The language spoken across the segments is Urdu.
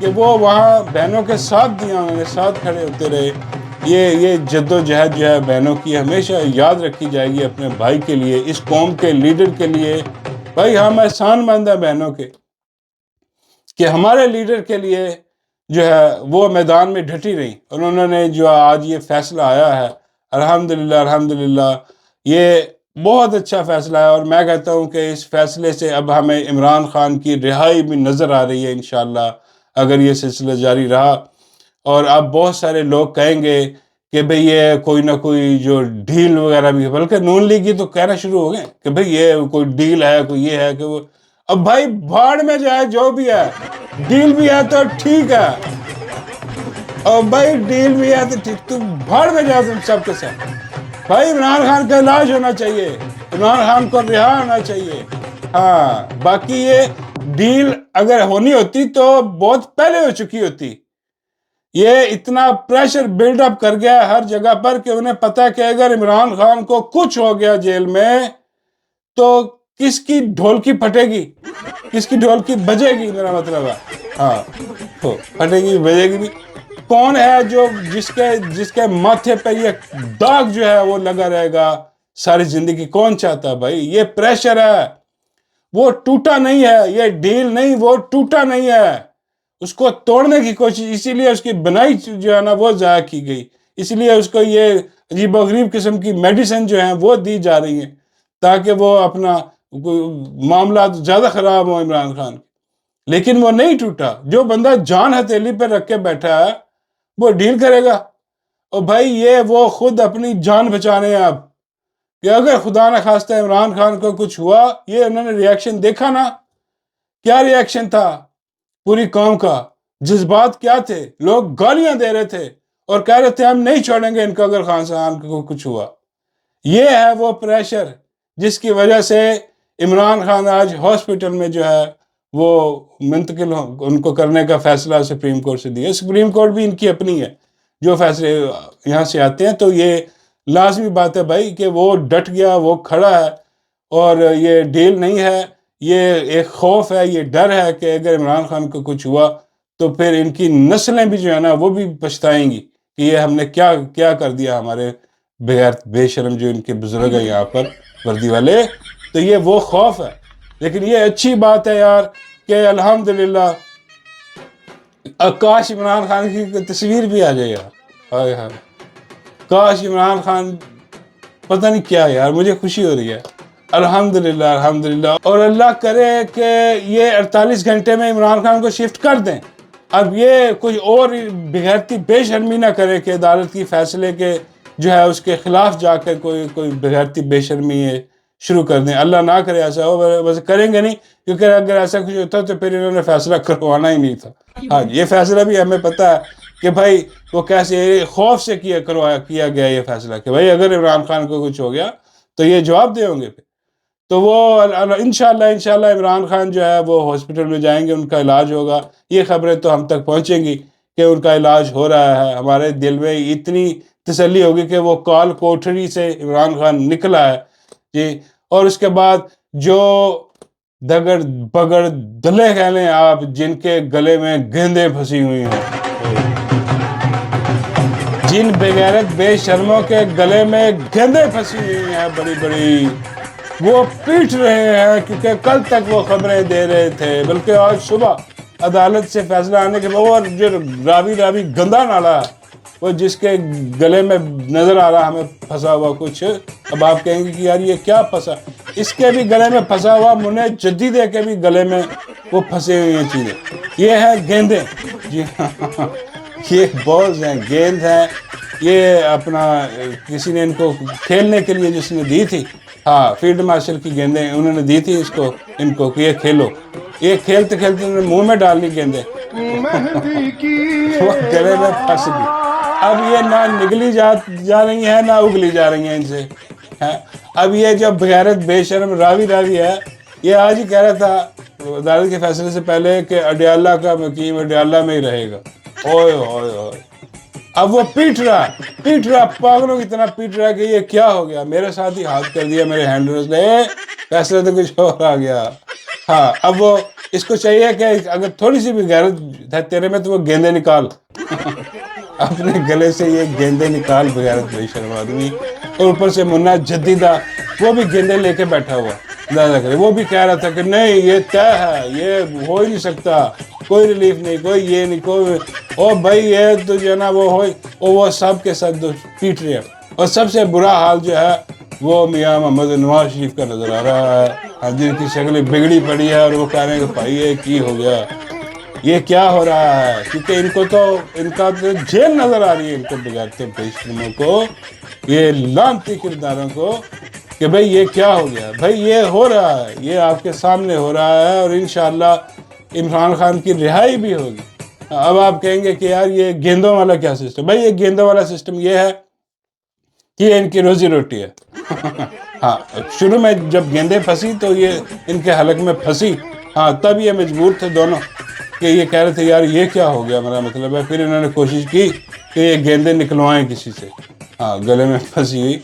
کہ وہ وہاں بہنوں کے ساتھ دیا، انہوں نے ساتھ کھڑے ہوتے رہے. یہ جد و جہد جو ہے بہنوں کی ہمیشہ یاد رکھی جائے گی اپنے بھائی کے لیے، اس قوم کے لیڈر کے لیے. بھائی ہم احسان مند ہیں بہنوں کے کہ ہمارے لیڈر کے لیے جو ہے وہ میدان میں ڈٹی رہی، اور انہوں نے جو آج یہ فیصلہ آیا ہے الحمدللہ یہ بہت اچھا فیصلہ ہے. اور میں کہتا ہوں کہ اس فیصلے سے اب ہمیں عمران خان کی رہائی بھی نظر آ رہی ہے انشاءاللہ اگر یہ سلسلہ جاری رہا. اور اب بہت سارے لوگ کہیں گے کہ بھئی یہ کوئی نہ کوئی جو ڈیل وغیرہ بھی ہے، بلکہ نون لیگ تو کہنا شروع ہو گئے کہ بھئی یہ کوئی ڈیل ہے، کوئی یہ ہے کہ وہ. اب بھائی بھاڑ میں جائے جو بھی ہے، ڈیل بھی ہے تو ٹھیک ہے، اور بھائی ڈیل بھی ہے تو ٹھیک، تم بھاڑ میں جاؤ تم سب کے ساتھ. بھائی عمران خان کا علاج ہونا چاہیے، عمران خان کو رہا ہونا چاہیے. ہاں باقی یہ ڈیل اگر ہونی ہوتی تو بہت پہلے ہو چکی ہوتی. یہ اتنا پریشر بلڈ اپ کر گیا ہر جگہ پر کہ انہیں پتہ ہے کہ اگر عمران خان کو کچھ ہو گیا جیل میں تو کس کی ڈھولکی پھٹے گی، کس کی ڈھولکی بجے گی، میرا مطلب ہے. ہاں تو پھٹے گی بجے گی بھی. کون ہے جو جس کے ماتھے پہ یہ داغ جو ہے وہ لگا رہے گا ساری زندگی؟ کون چاہتا ہے بھائی؟ یہ پریشر ہے، وہ ٹوٹا نہیں ہے، یہ ڈیل نہیں، وہ ٹوٹا نہیں ہے. اس کو توڑنے کی کوشش، اسی لیے اس کی بنائی جو ہے نا وہ ضائع کی گئی، اسی لیے اس کو یہ عجیب و غریب قسم کی میڈیسن جو ہیں وہ دی جا رہی ہیں تاکہ وہ اپنا معاملات زیادہ خراب ہوں عمران خان. لیکن وہ نہیں ٹوٹا. جو بندہ جان ہتھیلی پہ رکھ کے بیٹھا ہے وہ ڈیل کرے گا. اور بھائی یہ وہ خود اپنی جان بچانے ہیں اب کہ اگر خدا نہ خواستہ عمران خان کو کچھ ہوا. یہ انہوں نے ریاکشن دیکھا نا، کیا ریاکشن تھا پوری قوم کا، جذبات کیا تھے، لوگ گالیاں دے رہے تھے اور کہہ رہے تھے ہم نہیں چھوڑیں گے ان کو اگر خان صاحب کو کچھ ہوا. یہ ہے وہ پریشر جس کی وجہ سے عمران خان آج ہاسپٹل میں جو ہے وہ منتقل ان کو کرنے کا فیصلہ سپریم کورٹ سے دیا. سپریم کورٹ بھی ان کی اپنی ہے، جو فیصلے یہاں سے آتے ہیں تو یہ لازمی بات ہے بھائی کہ وہ ڈٹ گیا، وہ کھڑا ہے. اور یہ ڈیل نہیں ہے، یہ ایک خوف ہے، یہ ڈر ہے کہ اگر عمران خان کو کچھ ہوا تو پھر ان کی نسلیں بھی جو ہے نا وہ بھی پچھتائیں گی کہ یہ ہم نے کیا کر دیا ہمارے بغیر بے شرم جو ان کے بزرگ ہیں یہاں پر وردی والے. تو یہ وہ خوف ہے. لیکن یہ اچھی بات ہے یار کہ الحمدللہ کاش عمران خان کی تصویر بھی آ جائے یار. ہائے ہائے کاش عمران خان، پتہ نہیں کیا یار، مجھے خوشی ہو رہی ہے. الحمدللہ. اور اللہ کرے کہ یہ 48 گھنٹے میں عمران خان کو شفٹ کر دیں. اب یہ کوئی اور بغیرتی بے شرمی نہ کرے کہ عدالت کی فیصلے کے جو ہے اس کے خلاف جا کر کوئی بغیرتی بے شرمی شروع کر دیں. اللہ نہ کرے ایسا ہو، ویسے کریں گے نہیں کیونکہ اگر ایسا کچھ ہوتا تو پھر انہوں نے فیصلہ کروانا ہی نہیں تھا. ہاں یہ فیصلہ بھی ہمیں پتہ ہے کہ بھائی وہ کیسے خوف سے کیا گیا یہ فیصلہ کہ بھائی اگر عمران خان کو کچھ ہو گیا تو یہ جواب دے ہوں گے. تو وہ انشاءاللہ عمران خان جو ہے وہ ہاسپٹل میں جائیں گے، ان کا علاج ہوگا. یہ خبریں تو ہم تک پہنچیں گی کہ ان کا علاج ہو رہا ہے. ہمارے دل میں اتنی تسلی ہوگی کہ وہ کال کوٹھری سے عمران خان نکلا ہے جی. اور اس کے بعد جو دگڑ بگڑ دلے کہہ لیں آپ، جن کے گلے میں گیندیں پھنسی ہوئی ہیں، جن بغیرت بے شرموں کے گلے میں گیندیں پھنسی ہوئی ہیں بڑی بڑی، وہ پیٹ رہے ہیں کیونکہ کل تک وہ خبریں دے رہے تھے. بلکہ آج صبح عدالت سے فیصلہ آنے کے بعد وہ جو راوی گندا نالا ہے وہ جس کے گلے میں نظر آ رہا ہمیں پھنسا ہوا کچھ، اب آپ کہیں گے کہ یار یہ کیا پھنسا، اس کے بھی گلے میں پھنسا ہوا، منہ جدیدے کے بھی گلے میں وہ پھنسے ہوئی ہیں چیزیں. یہ ہیں گیندیں جی ہاں، یہ بالز ہیں، گیند ہیں. یہ اپنا کسی نے ان کو کھیلنے کے لیے جس نے دی تھی، ہاں فیلڈ مارشل کی گیندیں انہوں نے دی تھی ان کو کہ یہ کھیلو. یہ کھیلتے کھیلتے انہوں نے منہ میں ڈال لی گیندیں، وہ گلے میں پھنس گئی. اب یہ نہ نگلی جا رہی ہیں نہ اگلی جا رہی ہیں ان سے. اب یہ جو بغیرت بے شرم راوی ہے، یہ آج ہی کہہ رہا تھا عدالت کے فیصلے سے پہلے کہ اڈیالہ کا مقیم اڈیالہ میں ہی رہے گا. اوئے اوئے اوئے. اب وہ پیٹ رہا پاگلوں کی طرح پیٹ رہا کہ یہ کیا ہو گیا، میرے ساتھ ہی ہاتھ کر دیا میرے ہینڈلرز نے، فیصلہ تو کچھ اور آ گیا. ہاں اب وہ اس کو چاہیے کہ اگر تھوڑی سی بھی غیرت ہے تیرے میں تو وہ گیندے نکال اپنے گلے سے یہ گیندے نکال بغیرت بے شرم آدمی. اور اوپر سے منا جدیدہ وہ بھی گیندے لے کے بیٹھا ہوا زیادہ کرے. وہ بھی کہہ رہا تھا کہ نہیں یہ طے ہے, یہ ہو ہی نہیں سکتا, کوئی ریلیف نہیں, کوئی یہ نہیں, کوئی او بھائی یہ تو جو ہے نا وہ سب کے ساتھ پیٹ رہے ہیں. اور سب سے برا حال جو ہے وہ میاں محمد نواز شریف کا نظر آ رہا ہے, جن کی شکل بگڑی پڑی ہے, اور وہ کہہ رہے ہیں کہ بھائی یہ کی ہو گیا, یہ کیا ہو رہا ہے, کیونکہ ان کا تو جیل نظر آ رہی ہے, ان کو بغیرتے بے شرموں کو, یہ لعنتی کرداروں کو, کہ بھئی یہ کیا ہو گیا. بھئی یہ ہو رہا ہے, یہ آپ کے سامنے ہو رہا ہے, اور انشاءاللہ عمران خان کی رہائی بھی ہوگی. اب آپ کہیں گے کہ یار یہ گیندوں والا کیا سسٹم. بھئی یہ گیندوں والا سسٹم یہ ہے کہ یہ ان کی روزی روٹی ہے. ہاں شروع میں جب گیندیں پھنسی تو یہ ان کے حلق میں پھنسی, ہاں تب یہ مجبور تھے دونوں کہ یہ کہہ رہے تھے یار یہ کیا ہو گیا, میرا مطلب ہے. پھر انہوں نے کوشش کی کہ یہ گیندیں نکلوائیں کسی سے, ہاں گلے میں پھنسی ہوئی,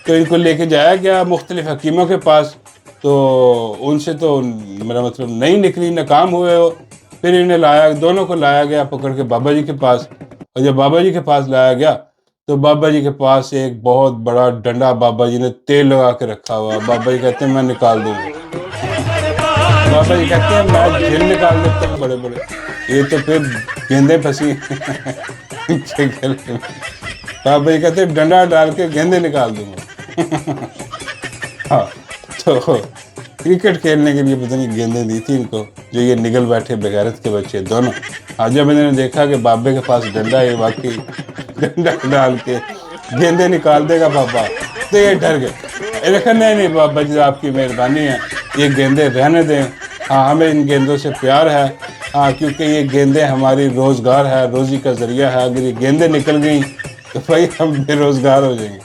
تو ان کو لے کے جایا گیا مختلف حکیموں کے پاس, تو ان سے تو میرا مطلب نہیں نکلی, ناکام ہوئے ہو. پھر انہیں دونوں کو لایا گیا پکڑ کے بابا جی کے پاس, اور جب بابا جی کے پاس لایا گیا تو بابا جی کے پاس ایک بہت بڑا ڈنڈا بابا جی نے تیل لگا کے رکھا ہوا. بابا جی کہتے ہیں میں نکال دوں گا, بابا جی کہتے ہیں میں جھیل نکال دیتا ہوں بڑے بڑے. یہ تو پھر گیندیں پھنسی بابا جی کہتے ہیں ڈنڈا ڈال کے گیندیں نکال دوں گا. ہاں تو کرکٹ کھیلنے کے لیے پتہ نہیں گیندیں دی تھی ان کو, جو یہ نگل بیٹھے بغیرت کے بچے دونوں. آج جب انہوں نے دیکھا کہ بابے کے پاس ڈنڈا ہے, واقعی ڈنڈا ڈال کے گیندیں نکال دے گا بابا, تو یہ ڈر گئے. دیکھا نہیں بابا جی آپ کی مہربانی ہے, یہ گیندیں رہنے دیں, ہاں ہمیں ان گیندوں سے پیار ہے, ہاں کیونکہ یہ گیندیں ہماری روزگار ہے, روزی کا ذریعہ ہے. اگر یہ گیندیں نکل گئیں تو بھائی ہم بے روزگار ہو جائیں گے,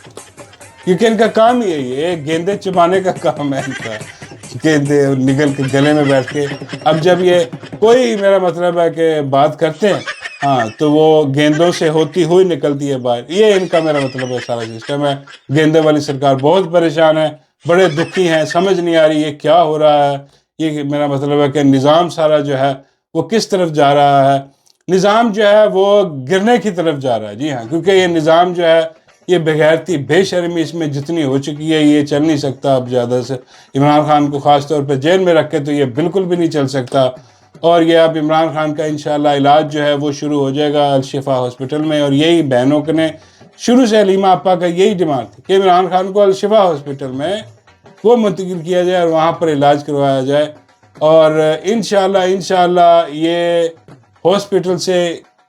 کیونکہ ان کا کام ہی یہی ہے, گیندیں چبانے کا کام ہے ان کا, گیندیں نگل کے گلے میں بیٹھ کے. اب جب یہ کوئی میرا مطلب ہے کہ بات کرتے ہیں, ہاں تو وہ گیندوں سے ہوتی ہوئی نکلتی ہے باہر. یہ ان کا میرا مطلب ہے سارا سسٹم ہے. گیندے والی سرکار بہت پریشان ہے, بڑے دکھی ہیں, سمجھ نہیں آ رہی یہ کیا ہو رہا ہے. یہ میرا مطلب ہے کہ نظام سارا جو ہے وہ کس طرف جا رہا ہے. نظام جو ہے وہ گرنے کی طرف جا رہا ہے. جی ہاں, کیونکہ یہ نظام جو ہے یہ بغیرتی بے شرمی اس میں جتنی ہو چکی ہے, یہ چل نہیں سکتا اب زیادہ سے. عمران خان کو خاص طور پہ جیل میں رکھے تو یہ بالکل بھی نہیں چل سکتا. اور یہ اب عمران خان کا انشاءاللہ علاج جو ہے وہ شروع ہو جائے گا الشفا ہاسپٹل میں. اور یہی بہنوں نے شروع سے حلیمہ آپا کا یہی ڈیمانڈ تھی کہ عمران خان کو الشفا ہاسپٹل میں وہ منتقل کیا جائے اور وہاں پر علاج کروایا جائے. اور انشاءاللہ یہ ہاسپٹل سے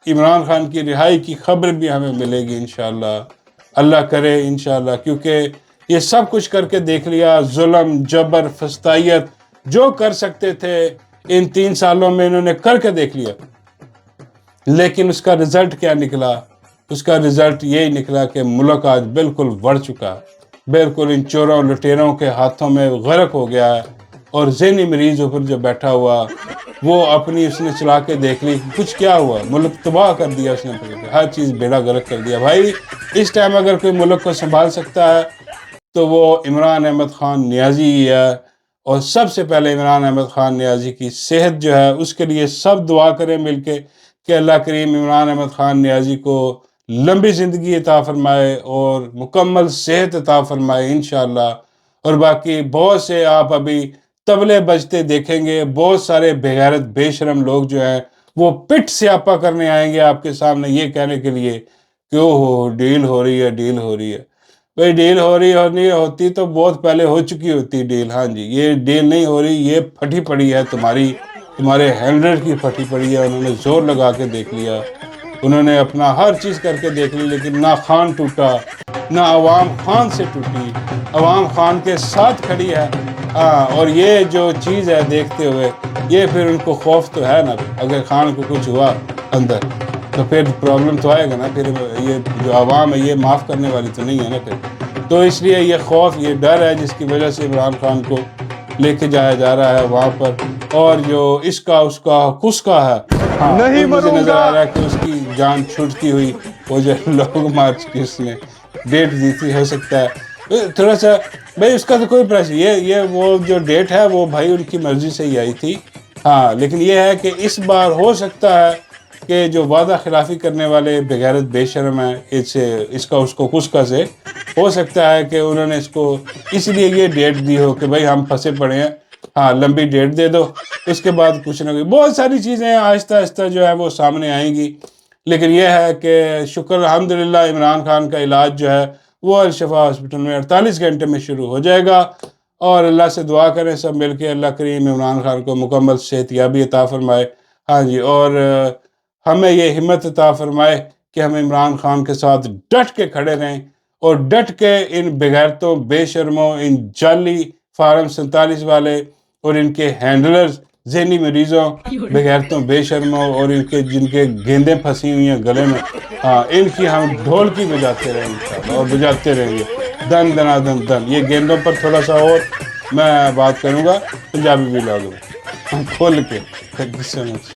عمران خان کی رہائی کی خبر بھی ہمیں ملے گی انشاءاللہ. اللہ کرے انشاءاللہ, کیونکہ یہ سب کچھ کر کے دیکھ لیا, ظلم جبر فسطائیت جو کر سکتے تھے ان 3 سالوں میں انہوں نے کر کے دیکھ لیا. لیکن اس کا رزلٹ کیا نکلا؟ اس کا رزلٹ یہی نکلا کہ ملک آج بالکل بڑھ چکا, بالکل ان چوروں لٹیروں کے ہاتھوں میں غرق ہو گیا ہے. اور ذہنی مریض اوپر جو بیٹھا ہوا وہ اپنی اس نے چلا کے دیکھ لی کچھ کیا ہوا, ملک تباہ کر دیا اس نے, ہر چیز بیڑا غرق کر دیا. بھائی اس ٹائم اگر کوئی ملک کو سنبھال سکتا ہے تو وہ عمران احمد خان نیازی ہی ہے. اور سب سے پہلے عمران احمد خان نیازی کی صحت جو ہے اس کے لیے سب دعا کریں مل کے کہ اللہ کریم عمران احمد خان نیازی کو لمبی زندگی عطا فرمائے اور مکمل صحت عطا فرمائے انشاءاللہ. اور باقی بہت سے آپ ابھی طبلے بجتے دیکھیں گے, بہت سارے بغیرت بے شرم لوگ جو ہیں وہ پٹ سیاپا کرنے آئیں گے آپ کے سامنے یہ کہنے کے لیے کہ ڈیل ہو رہی ہے, ڈیل ہو رہی ہے. بھئی ڈیل ہو رہی ہوتی تو بہت پہلے ہو چکی ہوتی ڈیل. ہاں جی, یہ ڈیل نہیں ہو رہی, یہ پھٹی پڑی ہے تمہارے ہینڈلر کی پھٹی پڑی ہے. انہوں نے زور لگا کے دیکھ لیا, انہوں نے اپنا ہر چیز کر کے دیکھ لی, لیکن نہ خان ٹوٹا, نہ عوام خان سے ٹوٹی, عوام خان کے ساتھ کھڑی ہے. اور یہ جو چیز ہے دیکھتے ہوئے یہ پھر ان کو خوف تو ہے نا, اگر خان کو کچھ ہوا اندر تو پھر پرابلم تو آئے گا نا. پھر یہ جو عوام ہے یہ معاف کرنے والی تو نہیں ہے نا پھر. تو اس لیے یہ خوف, یہ ڈر ہے جس کی وجہ سے عمران خان کو لے کے جایا جا رہا ہے وہاں پر. اور جو اس کا ہے, نہیں مجھے نظر آ رہا ہے کہ اس کی جان چھوٹتی ہوئی وہ جو لانگ مارچ کی اس نے ڈیٹ دی تھی, ہو سکتا ہے تھوڑا سا. بھائی اس کا تو کوئی پریشر, یہ وہ جو ڈیٹ ہے وہ بھائی ان کی مرضی سے ہی آئی تھی. ہاں لیکن یہ ہے کہ اس بار ہو سکتا ہے کہ جو وعدہ خلافی کرنے والے بغیرت بے شرم ہیں اس کو کسکا سے ہو سکتا ہے کہ انہوں نے اس کو اس لیے یہ ڈیٹ دی ہو کہ بھائی ہم پھنسے پڑے ہیں، ہاں لمبی ڈیٹ دے دو، اس کے بعد کچھ نہ کچھ بہت ساری چیزیں آہستہ آہستہ جو ہے وہ سامنے آئیں گی۔ لیکن یہ ہے کہ شکر الحمدللہ عمران خان کا علاج جو ہے وہ الشفا ہاسپٹل میں 48 گھنٹے میں شروع ہو جائے گا، اور اللہ سے دعا کریں سب مل کے اللہ کریم عمران خان کو مکمل صحت یابی عطا فرمائے، ہاں جی، اور ہمیں یہ ہمت عطا فرمائے کہ ہم عمران خان کے ساتھ ڈٹ کے کھڑے رہیں، اور ڈٹ کے ان بغیرتوں، بے شرموں، ان جعلی فارم 47 والے اور ان کے ہینڈلرز، ذہنی مریضوں، بغیرتوں، بے شرموں، اور ان کے جن کے گیندیں پھنسی ہوئی ہیں گلے میں، ہاں ان کی ہم ڈھول کی بجاتے رہیں انشاءاللہ، اور بجاتے رہیں گے دن دنا دن دن۔ یہ گیندوں پر تھوڑا سا اور میں بات کروں گا پنجابی ویلاگ میں کھول کے۔ Thank you so much.